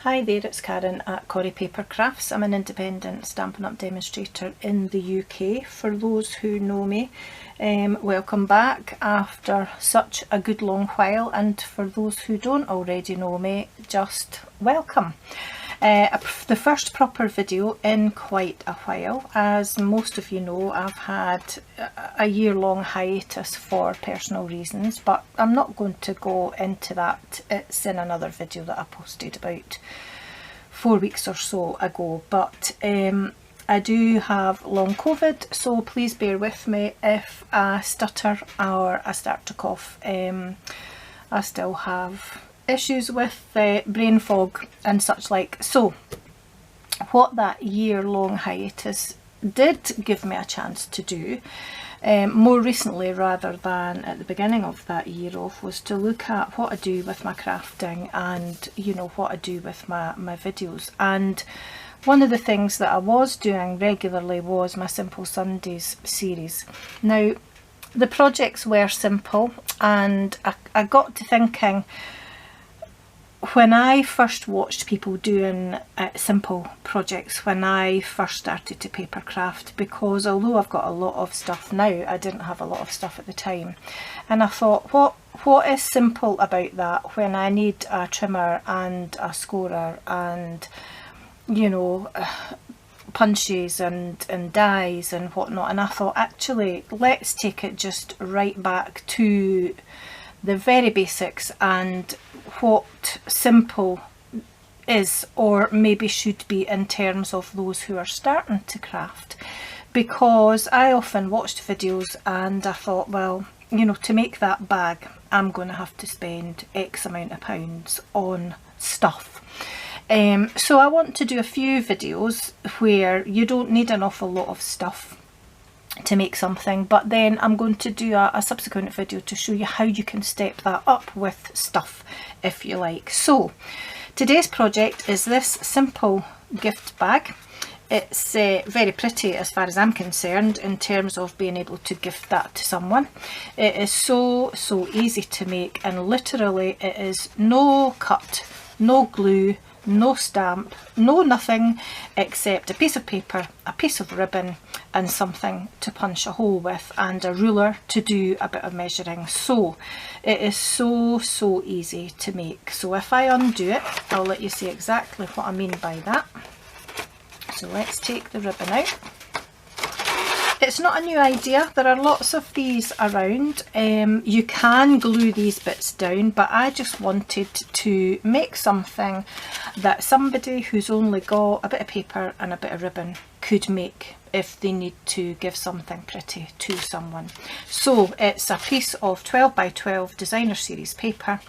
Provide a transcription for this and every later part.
Hi there, it's Karen at Corrie Paper Crafts. I'm an independent Stampin' Up! Demonstrator in the UK. For those who know me, welcome back after such a good long while, and for those who don't already know me, just welcome. The first proper video in quite a while. As most of you know, I've had a year-long hiatus for personal reasons, but I'm not going to go into that. It's in another video that I posted about 4 weeks or so ago, but I do have long COVID, so please bear with me if I stutter or I start to cough. I still have issues with brain fog and such like. So what that year-long hiatus did give me a chance to do more recently rather than at the beginning of that year off was to look at what I do with my crafting and, you know, what I do with my videos. And one of the things that I was doing regularly was my Simple Sundays series. Now the projects were simple, and I got to thinking, when I first watched people doing simple projects, when I first started to paper craft, because although I've got a lot of stuff now, I didn't have a lot of stuff at the time, and I thought, what is simple about that when I need a trimmer and a scorer and, you know, punches and dies and whatnot. And I thought, actually, let's take it just right back to the very basics and what simple is, or maybe should be, in terms of those who are starting to craft. Because I often watched videos and I thought, well, you know, to make that bag I'm going to have to spend X amount of pounds on stuff. So I want to do a few videos where you don't need an awful lot of stuff to make something, but then I'm going to do a subsequent video to show you how you can step that up with stuff if you like. So today's project is this simple gift bag. It's very pretty as far as I'm concerned in terms of being able to gift that to someone. It is so easy to make, and literally it is no cut, no glue, no stamp, no nothing except a piece of paper, a piece of ribbon and something to punch a hole with, and a ruler to do a bit of measuring. So it is so easy to make. So if I undo it, I'll let you see exactly what I mean by that. So let's take the ribbon out. It's not a new idea, there are lots of these around. You can glue these bits down, but I just wanted to make something that somebody who's only got a bit of paper and a bit of ribbon could make if they need to give something pretty to someone. So it's a piece of 12 by 12 designer series paper,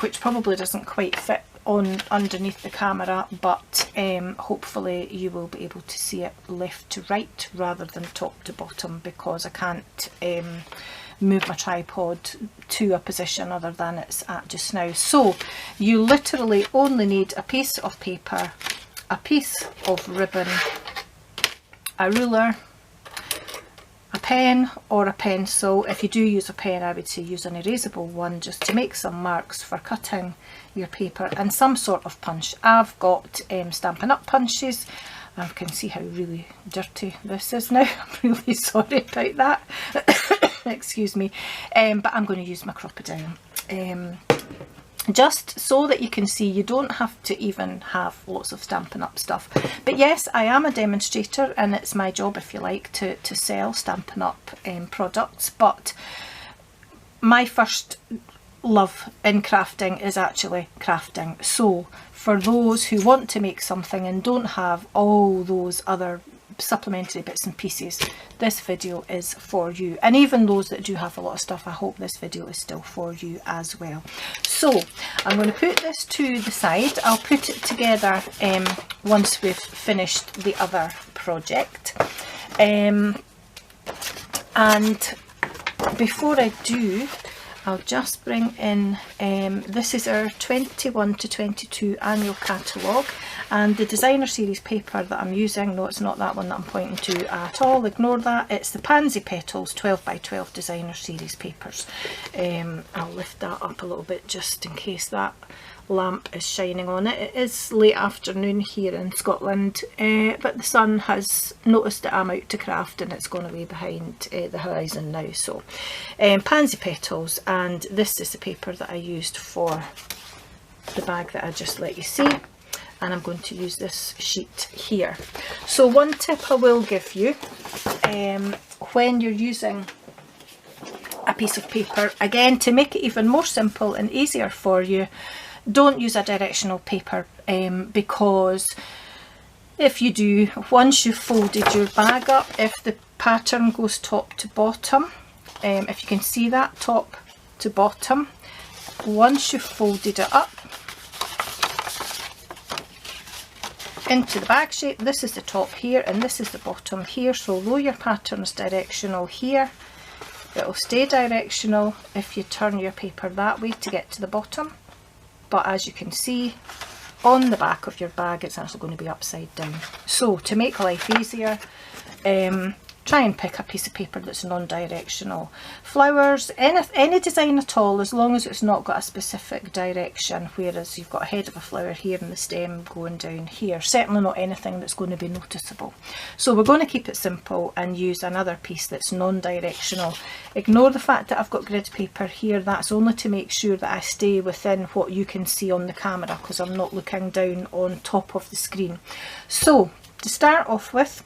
which probably doesn't quite fit on underneath the camera, but hopefully you will be able to see it left to right rather than top to bottom, because I can't move my tripod to a position other than it's at just now. So you literally only need a piece of paper, a piece of ribbon, a ruler, a pen or a pencil. If you do use a pen, I would say use an erasable one just to make some marks for cutting your paper, and some sort of punch. I've got Stampin' Up! Punches. I can see how really dirty this is now. I'm really sorry about that. Excuse me. But I'm going to use my Crocodile. Just so that you can see, you don't have to even have lots of Stampin' Up! Stuff. But yes, I am a demonstrator and it's my job, if you like, to sell Stampin' Up! Products. But my first love in crafting is actually crafting. So for those who want to make something and don't have all those other supplementary bits and pieces, this video is for you. And even those that do have a lot of stuff, I hope this video is still for you as well. So I'm going to put this to the side. I'll put it together once we've finished the other project. And before I do, I'll just bring in, this is our 21 to 22 annual catalogue, and the designer series paper that I'm using, no, it's not that one that I'm pointing to at all, ignore that, it's the Pansy Petals 12 by 12 designer series papers. I'll lift that up a little bit just in case that lamp is shining on it. It is late afternoon here in Scotland, but the sun has noticed that I'm out to craft and it's gone away behind the horizon now. So pansy petals, and this is the paper that I used for the bag that I just let you see, and I'm going to use this sheet here. So one tip I will give you, when you're using a piece of paper, again, to make it even more simple and easier for you, don't use a directional paper, because if you do, once you've folded your bag up, if the pattern goes top to bottom, if you can see that, top to bottom, once you've folded it up into the bag shape, this is the top here and this is the bottom here. So although your pattern is directional here, it will stay directional if you turn your paper that way to get to the bottom, but as you can see on the back of your bag, it's actually going to be upside down. So to make life easier, try and pick a piece of paper that's non-directional. Flowers, any design at all, as long as it's not got a specific direction, whereas you've got a head of a flower here and the stem going down here. Certainly not anything that's going to be noticeable. So we're going to keep it simple and use another piece that's non-directional. Ignore the fact that I've got grid paper here. That's only to make sure that I stay within what you can see on the camera, because I'm not looking down on top of the screen. So to start off with,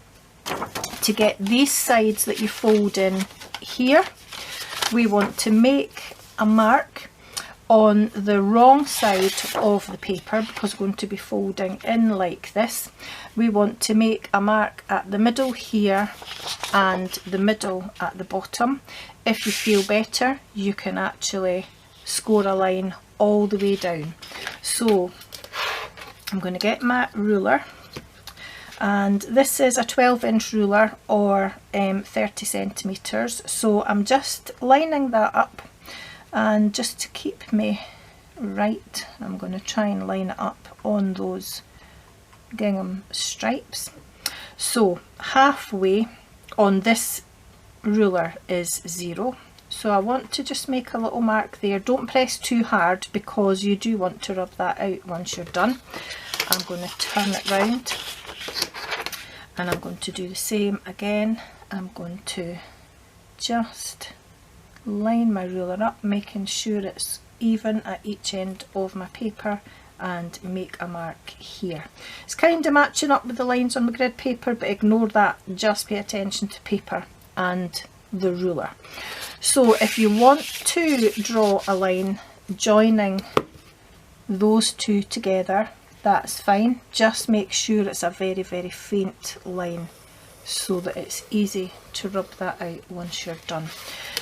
to get these sides that you fold in here, we want to make a mark on the wrong side of the paper, because we're going to be folding in like this. We want to make a mark at the middle here and the middle at the bottom. If you feel better, you can actually score a line all the way down. So I'm going to get my ruler, and this is a 12-inch ruler, or 30 centimeters. So I'm just lining that up, and just to keep me right, I'm going to try and line it up on those gingham stripes. So halfway on this ruler is 0. So I want to just make a little mark there. Don't press too hard, because you do want to rub that out once you're done. I'm going to turn it round, and I'm going to do the same again. I'm going to just line my ruler up, making sure it's even at each end of my paper, and make a mark here. It's kind of matching up with the lines on the grid paper, but ignore that. Just pay attention to paper and the ruler. So if you want to draw a line joining those two together, that's fine. Just make sure it's a very, very faint line, so that it's easy to rub that out once you're done.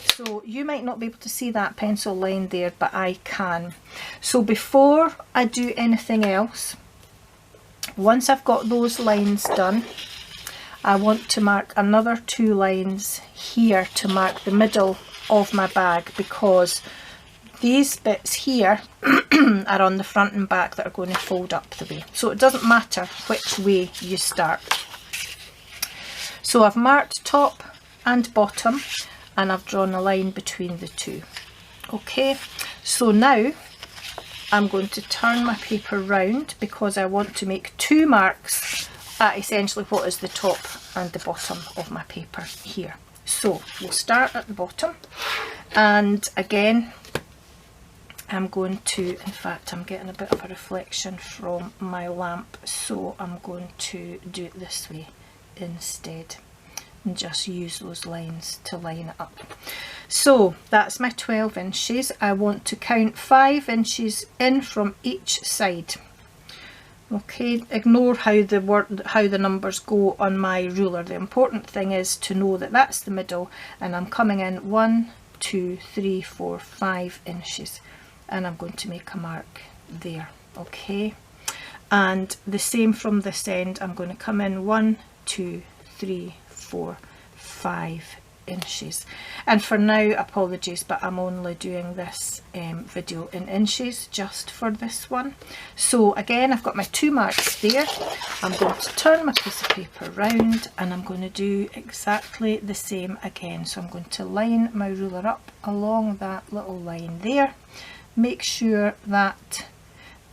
So you might not be able to see that pencil line there, but I can. So before I do anything else, once I've got those lines done, I want to mark another 2 lines here to mark the middle of my bag, because these bits here are on the front and back that are going to fold up the way. So it doesn't matter which way you start. So I've marked top and bottom, and I've drawn a line between the two. Okay, so now I'm going to turn my paper round, because I want to make 2 marks at essentially what is the top and the bottom of my paper here. So we'll start at the bottom, and again I'm going to, in fact I'm getting a bit of a reflection from my lamp, so I'm going to do it this way instead, and just use those lines to line it up. So that's my 12 inches. I want to count 5 inches in from each side. Okay, ignore how the numbers go on my ruler. The important thing is to know that that's the middle, and I'm coming in 1, 2, 3, 4, 5 inches, and I'm going to make a mark there. Okay, and the same from this end. I'm going to come in 1, 2, 3, 4, 5 inches. And for now, apologies, but I'm only doing this video in inches just for this one. So again, I've got my 2 marks there. I'm going to turn my piece of paper round, and I'm going to do exactly the same again. So I'm going to line my ruler up along that little line there. Make sure that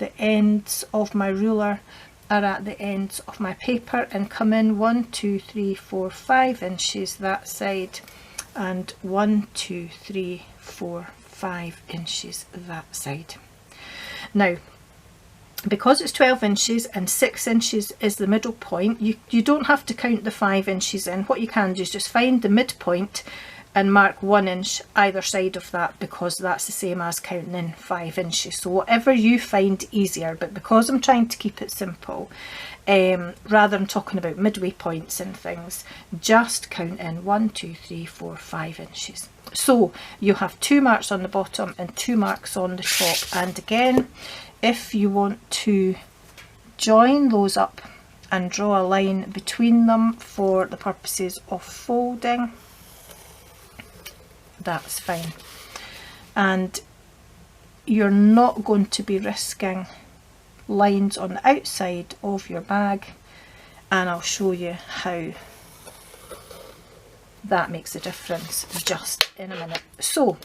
the ends of my ruler are at the ends of my paper and come in 1, 2, 3, 4, 5 inches that side, and 1, 2, 3, 4, 5 inches that side. Now, because it's 12 inches and 6 inches is the middle point, you don't have to count the 5 inches in. What you can do is just find the midpoint and mark 1 inch either side of that, because that's the same as counting in 5 inches. So whatever you find easier, but because I'm trying to keep it simple, rather than talking about midway points and things, just count in 1, 2, 3, 4, 5 inches. So you have 2 marks on the bottom and 2 marks on the top, and again, if you want to join those up and draw a line between them for the purposes of folding, that's fine. And you're not going to be risking lines on the outside of your bag, and I'll show you how that makes a difference just in a minute. So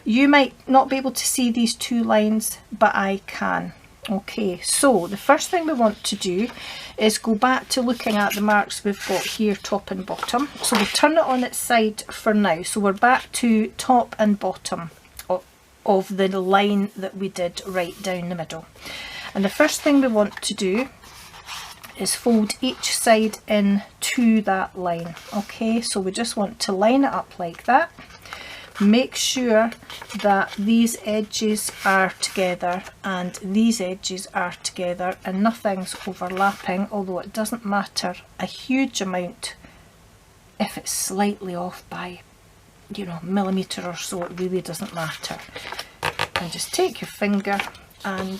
you might not be able to see these 2 lines, but I can. Okay, so the first thing we want to do is go back to looking at the marks we've got here, top and bottom. So we'll turn it on its side for now. So we're back to top and bottom of the line that we did right down the middle. And the first thing we want to do is fold each side in to that line. Okay, so we just want to line it up like that. Make sure that these edges are together and these edges are together and nothing's overlapping, although it doesn't matter a huge amount if it's slightly off by, you know, a millimetre or so. It really doesn't matter. And just take your finger and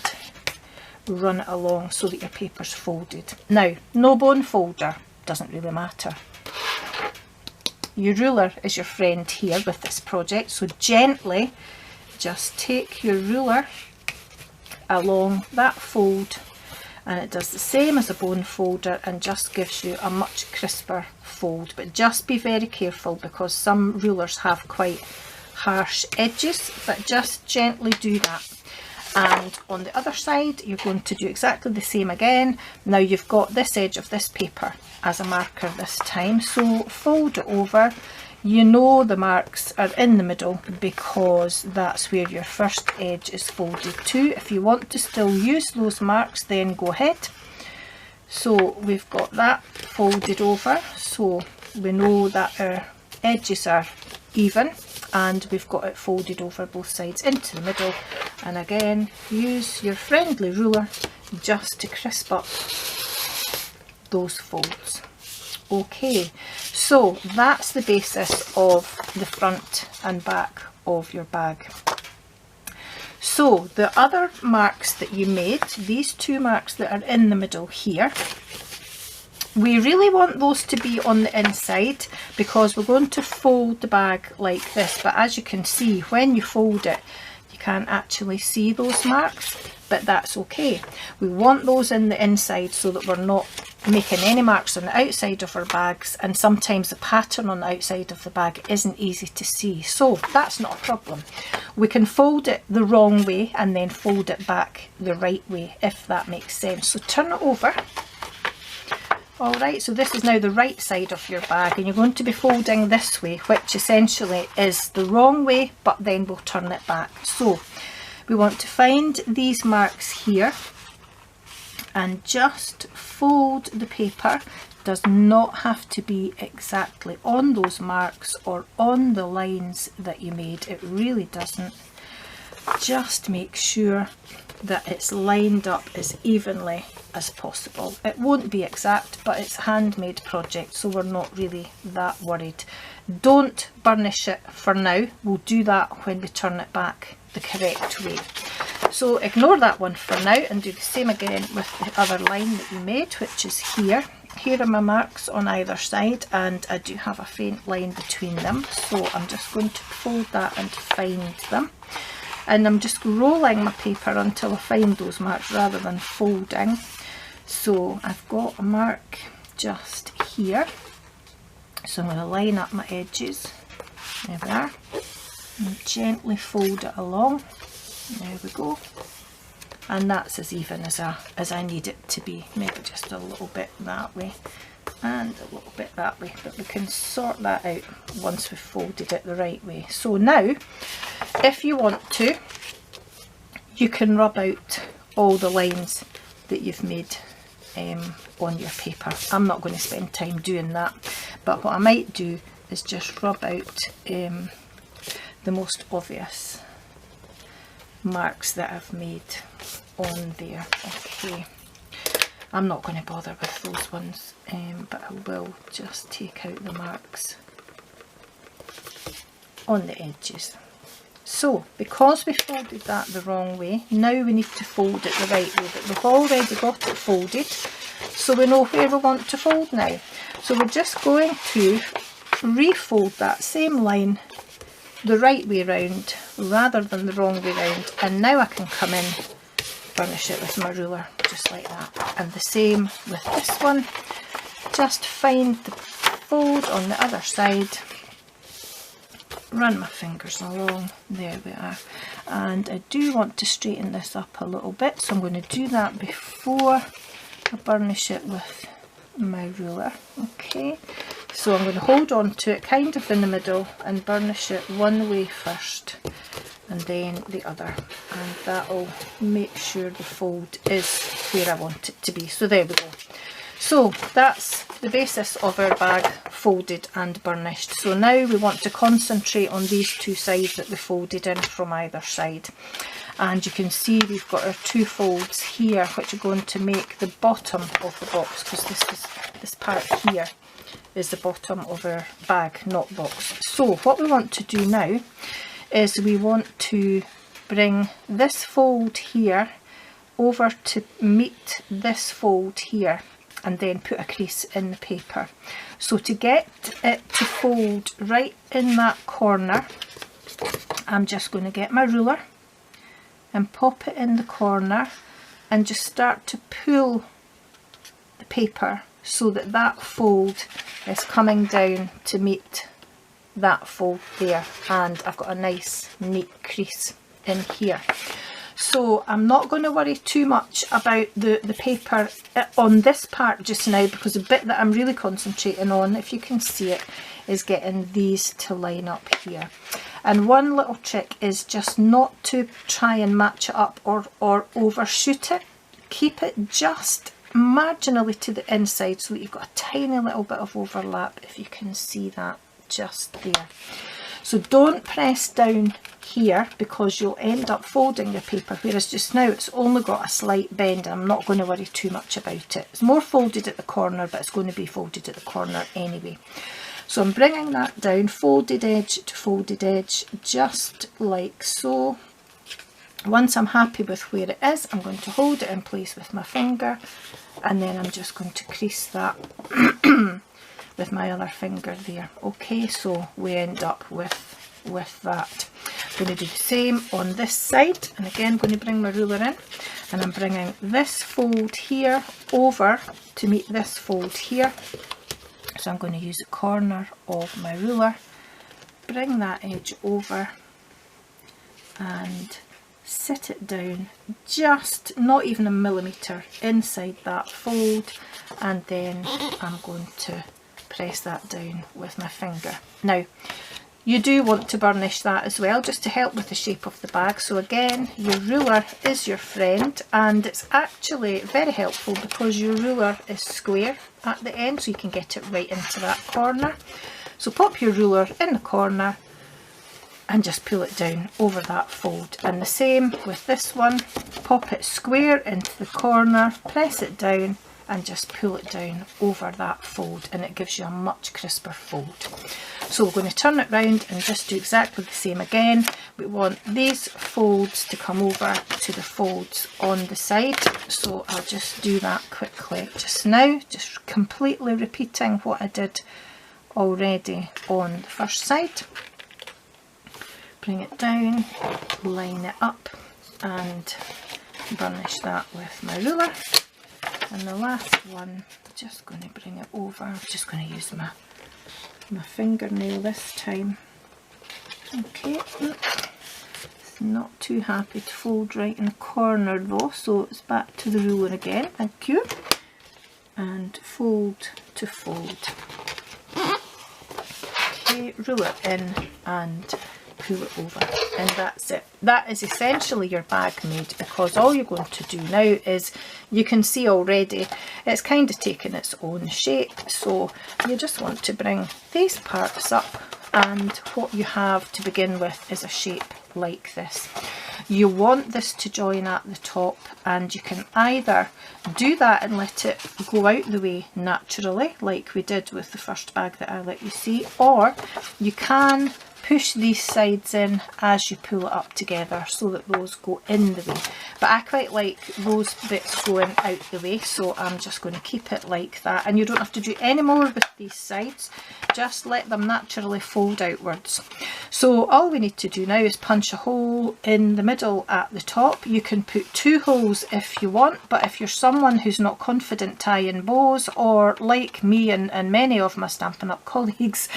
run it along so that your paper's folded. Now, no bone folder, doesn't really matter. Your ruler is your friend here with this project, so gently just take your ruler along that fold, and it does the same as a bone folder and just gives you a much crisper fold. But just be very careful, because some rulers have quite harsh edges, but just gently do that. And on the other side you're going to do exactly the same again. Now you've got this edge of this paper as a marker this time, so fold it over. You know the marks are in the middle because that's where your first edge is folded to. If you want to still use those marks, then go ahead. So we've got that folded over, so we know that our edges are even, and we've got it folded over both sides into the middle. And again, use your friendly ruler just to crisp up those folds. Okay, so that's the basis of the front and back of your bag. So the other marks that you made, these 2 marks that are in the middle here, we really want those to be on the inside because we're going to fold the bag like this. But as you can see, when you fold it, you can't actually see those marks, but that's okay. We want those in the inside so that we're not making any marks on the outside of our bags, and sometimes the pattern on the outside of the bag isn't easy to see, so that's not a problem. We can fold it the wrong way and then fold it back the right way, if that makes sense. So turn it over. Alright, so this is now the right side of your bag, and you're going to be folding this way, which essentially is the wrong way, but then we'll turn it back. So we want to find these marks here and just fold the paper. It does not have to be exactly on those marks or on the lines that you made. It really doesn't. Just make sure that it's lined up as evenly as possible. It won't be exact, but it's a handmade project, so we're not really that worried. Don't burnish it for now. We'll do that when we turn it back the correct way. So ignore that one for now and do the same again with the other line that you made, which is here. Here are my marks on either side, and I do have a faint line between them, so I'm just going to fold that and find them. And I'm just rolling my paper until I find those marks rather than folding. So I've got a mark just here, so I'm going to line up my edges. There we are, and gently fold it along. There we go. and that's as even as I need it to be. Maybe just a little bit that way and a little bit that way, but we can sort that out once we've folded it the right way. So now, if you want to, you can rub out all the lines that you've made on your paper. I'm not going to spend time doing that, but what I might do is just rub out the most obvious marks that I've made on there. Okay, I'm not going to bother with those ones, but I will just take out the marks on the edges. So because we folded that the wrong way, now we need to fold it the right way, but we've already got it folded, so we know where we want to fold now. So we're just going to refold that same line the right way round rather than the wrong way round, and now I can come in, burnish it with my ruler just like that. And the same with this one, just find the fold on the other side, run my fingers along, there we are. And I do want to straighten this up a little bit, so I'm going to do that before I burnish it with my ruler. Okay, so I'm going to hold on to it kind of in the middle and burnish it one way first and then the other, and that'll make sure the fold is where I want it to be. So there we go. So that's the basis of our bag folded and burnished. So now we want to concentrate on these two sides that we folded in from either side. And you can see we've got our two folds here which are going to make the bottom of the box, because this part here is the bottom of our bag, not box. So what we want to do now is we want to bring this fold here over to meet this fold here, and then put a crease in the paper. So to get it to fold right in that corner, I'm just going to get my ruler and pop it in the corner and just start to pull the paper so that that fold is coming down to meet that fold there, and I've got a nice neat crease in here. So I'm not going to worry too much about the paper on this part just now, because the bit that I'm really concentrating on, if you can see it, is getting these to line up here. And one little trick is just not to try and match it up or overshoot it. Keep it just marginally to the inside so that you've got a tiny little bit of overlap, if you can see that just there. So don't press down here, because you'll end up folding your paper, whereas just now it's only got a slight bend and I'm not going to worry too much about it. It's more folded at the corner, but it's going to be folded at the corner anyway. So I'm bringing that down, folded edge to folded edge, just like so. Once I'm happy with where it is, I'm going to hold it in place with my finger, and then I'm just going to crease that with my other finger there. Okay, so we end up with that. I'm going to do the same on this side, and again I'm going to bring my ruler in, and I'm bringing this fold here over to meet this fold here. So I'm going to use the corner of my ruler, bring that edge over and sit it down just not even a millimetre inside that fold, and then I'm going to press that down with my finger. Now you do want to burnish that as well, just to help with the shape of the bag. So again, your ruler is your friend, and it's actually very helpful because your ruler is square at the end, so you can get it right into that corner. So pop your ruler in the corner and just pull it down over that fold, and the same with this one, pop it square into the corner, press it down and just pull it down over that fold, and it gives you a much crisper fold. So we're going to turn it round and just do exactly the same again. We want these folds to come over to the folds on the side, so I'll just do that quickly just now, just completely repeating what I did already on the first side. Bring it down, line it up and burnish that with my ruler. And the last one, just going to bring it over. I'm just going to use my fingernail this time. Okay, Not too happy to fold right in the corner though, so it's back to the ruler again, thank you. And fold to fold. Okay, ruler in and pull it over, and that's it. That is essentially your bag made, because all you're going to do now is, you can see already it's kind of taken its own shape, so you just want to bring these parts up, and what you have to begin with is a shape like this. You want this to join at the top, and you can either do that and let it go out the way naturally like we did with the first bag that I let you see, or you can push these sides in as you pull it up together so that those go in the way. But I quite like those bits going out the way, so I'm just going to keep it like that. And you don't have to do any more with these sides, just let them naturally fold outwards. So all we need to do now is punch a hole in the middle at the top. You can put 2 holes if you want, but if you're someone who's not confident tying bows, or like me and many of my Stampin' Up colleagues,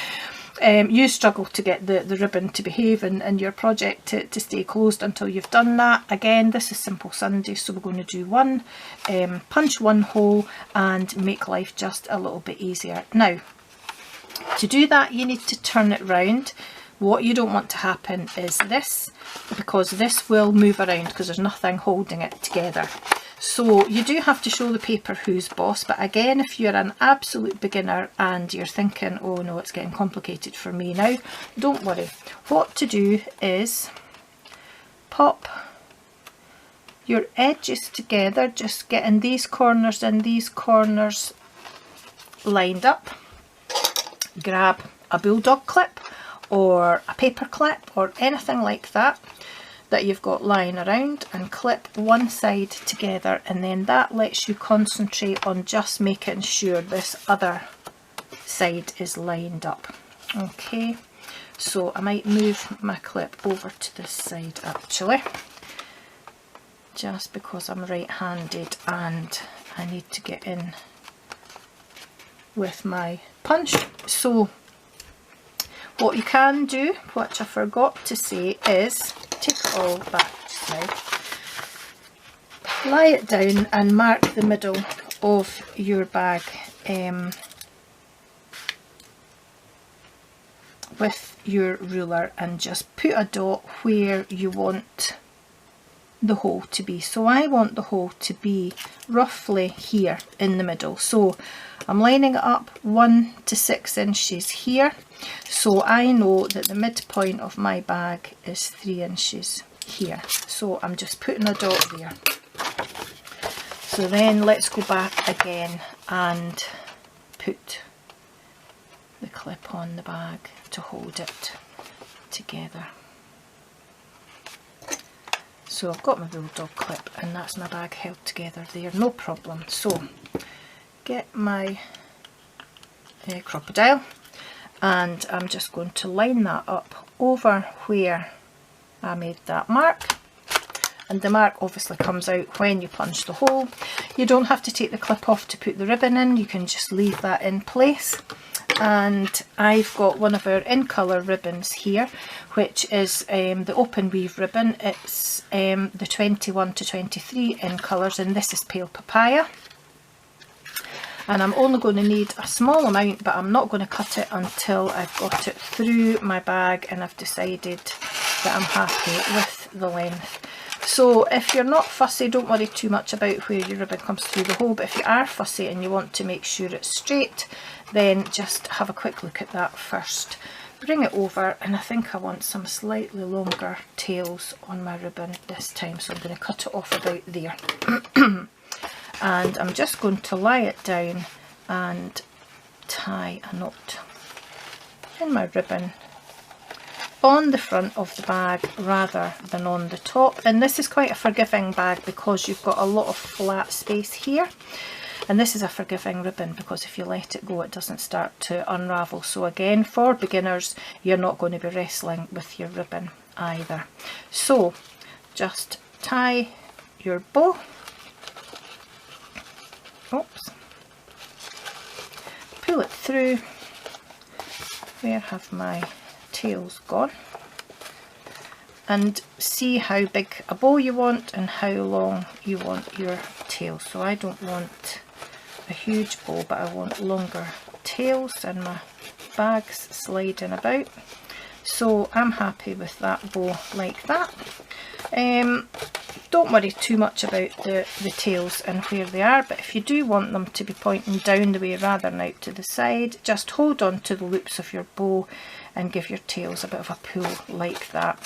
you struggle to get the ribbon to behave and your project to stay closed until you've done that. Again, this is Simple Sunday, so we're going to do one, punch 1 hole and make life just a little bit easier. Now, to do that you need to turn it round. What you don't want to happen is this, because this will move around because there's nothing holding it together. So you do have to show the paper who's boss, but again, if you're an absolute beginner and you're thinking, oh no, it's getting complicated for me now, don't worry. What to do is pop your edges together, just getting these corners and these corners lined up. Grab a bulldog clip or a paper clip or anything like that that you've got lying around, and clip one side together, and then that lets you concentrate on just making sure this other side is lined up. Okay, so I might move my clip over to this side actually, just because I'm right-handed and I need to get in with my punch. So what you can do, which I forgot to say, is take it all back just now, lie it down and mark the middle of your bag with your ruler, and just put a dot where you want the hole to be. So I want the hole to be roughly here in the middle, so I'm lining it up 1 to 6 inches here, so I know that the midpoint of my bag is 3 inches here, so I'm just putting a dot there. So then let's go back again and put the clip on the bag to hold it together. So I've got my bulldog clip and that's my bag held together there, no problem. So get my crocodile, and I'm just going to line that up over where I made that mark, and the mark obviously comes out when you punch the hole. You don't have to take the clip off to put the ribbon in, you can just leave that in place. And I've got one of our in colour ribbons here, which is the open weave ribbon. It's the 21 to 23 in colours, and this is Pale Papaya. And I'm only going to need a small amount, but I'm not going to cut it until I've got it through my bag and I've decided that I'm happy with the length. So if you're not fussy, don't worry too much about where your ribbon comes through the hole, but if you are fussy and you want to make sure it's straight, then just have a quick look at that first. Bring it over, and I think I want some slightly longer tails on my ribbon this time, so I'm going to cut it off about there. And I'm just going to lie it down and tie a knot in my ribbon on the front of the bag rather than on the top. And this is quite a forgiving bag because you've got a lot of flat space here, and this is a forgiving ribbon because if you let it go it doesn't start to unravel. So again, for beginners, you're not going to be wrestling with your ribbon either. So just tie your bow. Oops. Pull it through. Where have my tails gone? and see how big a bow you want and how long you want your tails. So I don't want a huge bow, but I want longer tails, and my bag's sliding about. So I'm happy with that bow like that. Don't worry too much about the tails and where they are, but if you do want them to be pointing down the way rather than out to the side, just hold on to the loops of your bow and give your tails a bit of a pull like that.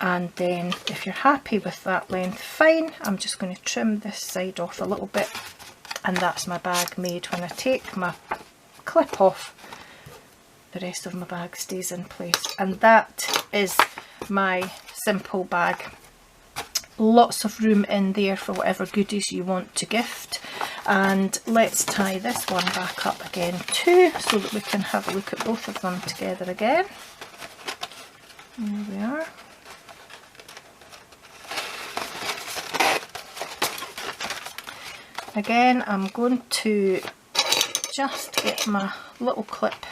And then if you're happy with that length, fine. I'm just going to trim this side off a little bit, and that's my bag made. When I take my clip off, the rest of my bag stays in place, and that is my simple bag. Lots of room in there for whatever goodies you want to gift. And let's tie this one back up again too, so that we can have a look at both of them together again. There we are. Again, I'm going to just get my little clip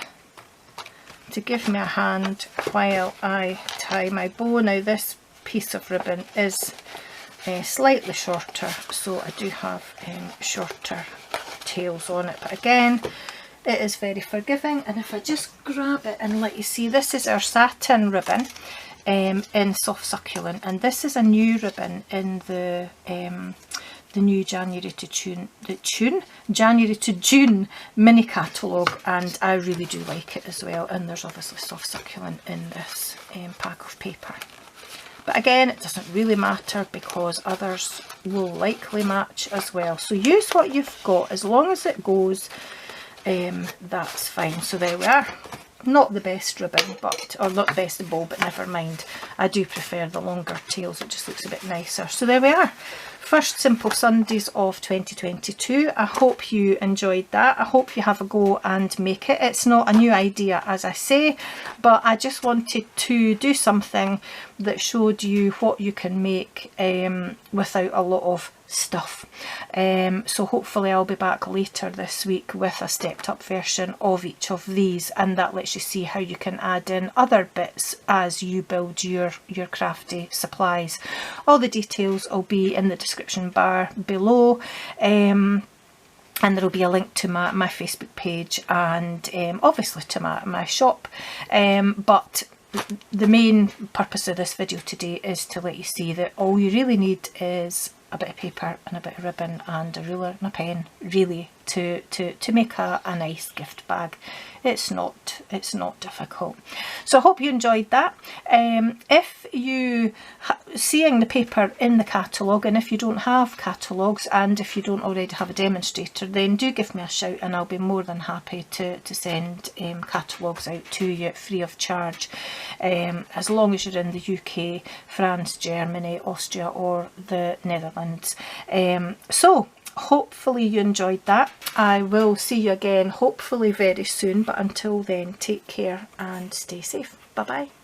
to give me a hand while I tie my bow. Now this piece of ribbon is slightly shorter, so I do have shorter tails on it, but again it is very forgiving. And if I just grab it and let you see, this is our satin ribbon in soft succulent, and this is a new ribbon in the new January to June mini catalogue, and I really do like it as well. And there's obviously soft succulent in this pack of paper, but again it doesn't really matter because others will likely match as well. So use what you've got, as long as it goes, that's fine. So there we are. Not the best ribbon, but, or not the best bow, but never mind. I do prefer the longer tails, it just looks a bit nicer. So there we are. First Simple Sundays of 2022. I hope you enjoyed that. I hope you have a go and make it. It's not a new idea, as I say, but I just wanted to do something that showed you what you can make without a lot of stuff. So hopefully I'll be back later this week with a stepped up version of each of these, and that lets you see how you can add in other bits as you build your crafty supplies. All the details will be in the description bar below, and there will be a link to my Facebook page and obviously to my shop, but the main purpose of this video today is to let you see that all you really need is a bit of paper and a bit of ribbon and a ruler and a pen, really, to make a nice gift bag. It's not difficult. So I hope you enjoyed that. If you seeing the paper in the catalogue, and if you don't have catalogues and if you don't already have a demonstrator, then do give me a shout and I'll be more than happy to send catalogues out to you free of charge, as long as you're in the UK, France, Germany, Austria or the Netherlands. So hopefully you enjoyed that. I will see you again hopefully very soon, but until then, take care and stay safe. Bye bye.